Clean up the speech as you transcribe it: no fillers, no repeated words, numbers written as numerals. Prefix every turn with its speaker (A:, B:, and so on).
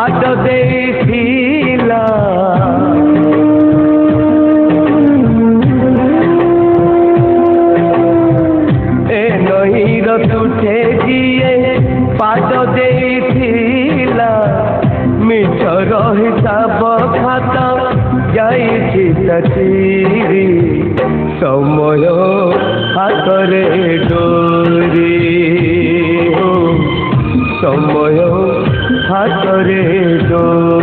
A: पाद देथिला ए नईर तुठे जिए पाद देथिला मिठर हिसाब खाता जाइछि तचिरी समय हातरे डोरी समय हातरे डोरी।